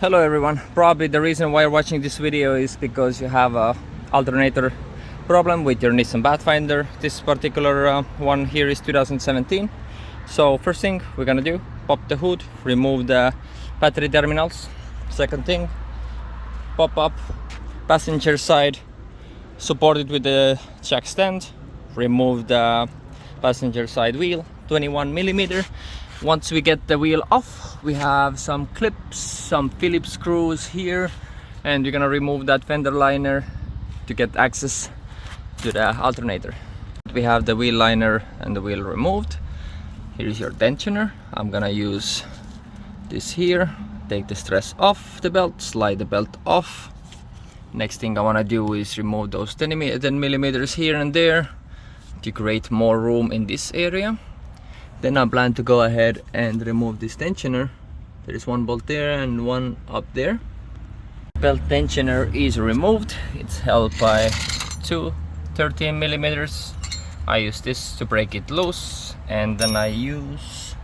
Hello everyone, probably the reason why you're watching this video is because you have a alternator problem with your Nissan Pathfinder. This particular one here is 2017. So first thing we're gonna do, pop the hood, remove the battery terminals. Second thing, pop up passenger side, support it with the jack stand, remove the passenger side wheel, 21mm. Once we get the wheel off, we have some clips, some Phillips screws here, and we're gonna remove that fender liner to get access to the alternator. We have the wheel liner and the wheel removed. Here's your tensioner. I'm gonna use this here, take the stress off the belt, slide the belt off. Next thing I wanna do is remove those 10mm here and there to create more room in this area. Then I plan to go ahead and remove this tensioner. There is one bolt there and one up there. Belt tensioner is removed. It's held by two 13mm. I use this to break it loose, and then I use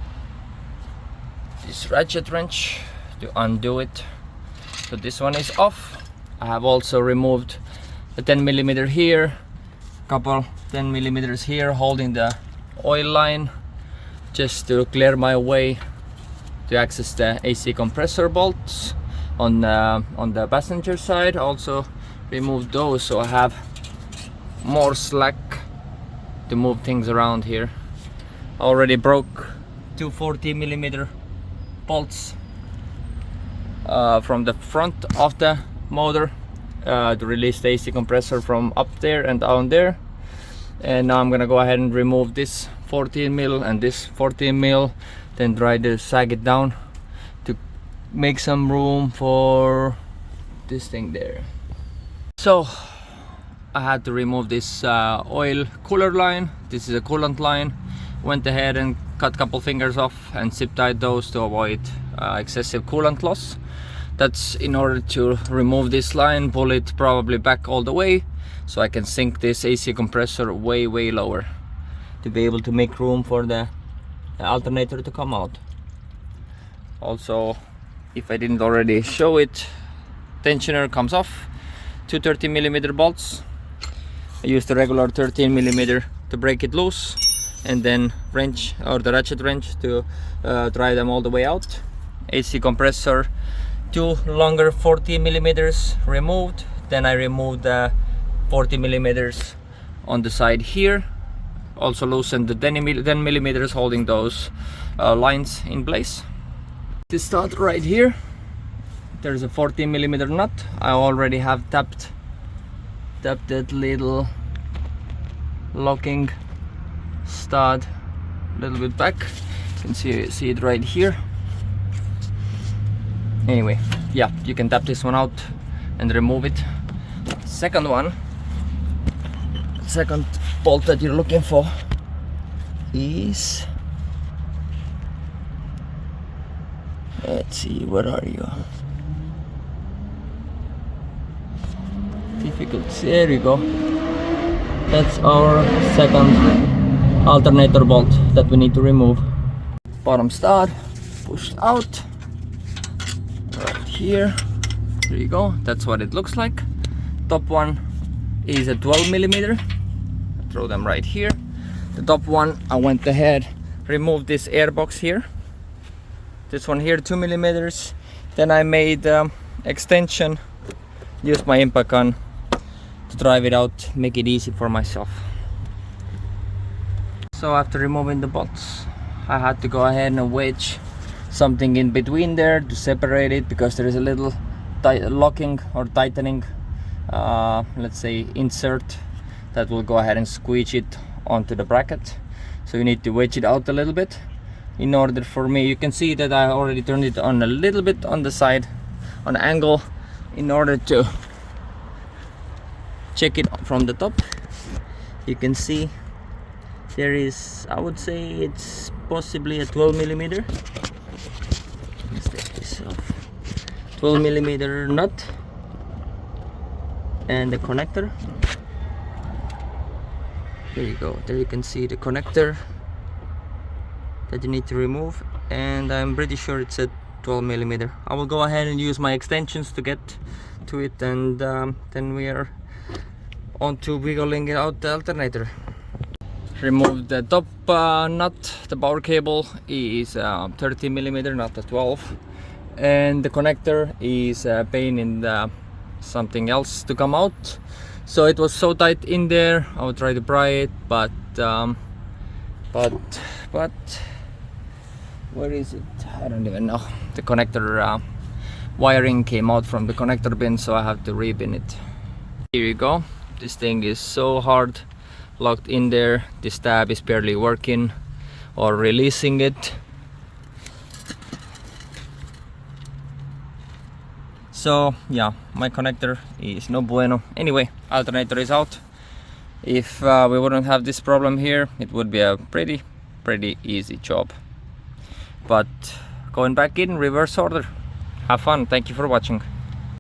this ratchet wrench to undo it. So this one is off. I have also removed the 10mm here, couple 10mm here holding the oil line, just to clear my way to access the AC compressor bolts on the passenger side. Also remove those so I have more slack to move things around here. I already broke two 40mm bolts from the front of the motor to release the AC compressor from up there and down there. And now I'm gonna go ahead and remove this 14mm and this 14mm, then try to sag it down to make some room for this thing there. So I had to remove this oil cooler line. This is a coolant line. Went ahead and cut a couple fingers off and zip tied those to avoid excessive coolant loss. That's in order to remove this line, pull it probably back all the way so I can sink this AC compressor way lower to be able to make room for the alternator to come out. Also, if I didn't already show it, tensioner comes off, two 30mm bolts. I used the regular 13mm to break it loose, and then wrench or the ratchet wrench to dry them all the way out. AC compressor, two longer 40mm removed. Then I removed the 40mm on the side here. Also loosened the 10mm holding those lines in place. This stud right here, there's a 14mm nut. I already have tapped that little locking stud a little bit back. You can see it right here. Anyway, yeah, you can tap this one out and remove it. Second bolt that you're looking for is, let's see, where are you? Difficult. There you go. That's our second alternator bolt that we need to remove. Bottom stud pushed out right here. There you go. That's what it looks like. Top one is a 12mm. Throw them right here. The top one, I went ahead, removed this air box here. This one here, 2mm. Then I made extension, used my impact gun to drive it out, make it easy for myself. So after removing the bolts, I had to go ahead and wedge something in between there to separate it, because there is a little locking or tightening, let's say, insert that will go ahead and squeeze it onto the bracket. So you need to wedge it out a little bit in order for me. You can see that I already turned it on a little bit on the side, on angle, in order to check it from the top. You can see there is, I would say it's possibly a 12mm. Let's take this off. 12mm nut and the connector. There you go. There you can see the connector that you need to remove, and I'm pretty sure it's a 12 millimeter. I will go ahead and use my extensions to get to it, and then we are on to wiggling out the alternator. Remove the top nut. The power cable is 30 millimeter, not the 12, and the connector is a pain in the something else to come out. So it was so tight in there. I will try to pry it, but where is it? I don't even know. The connector wiring came out from the connector pin, so I have to re-pin it. Here you go. This thing is so hard, locked in there. This tab is barely working or releasing it. So yeah, my connector is no bueno. Anyway, alternator is out. If we wouldn't have this problem here, it would be a pretty easy job. But going back in reverse order. Have fun. Thank you for watching.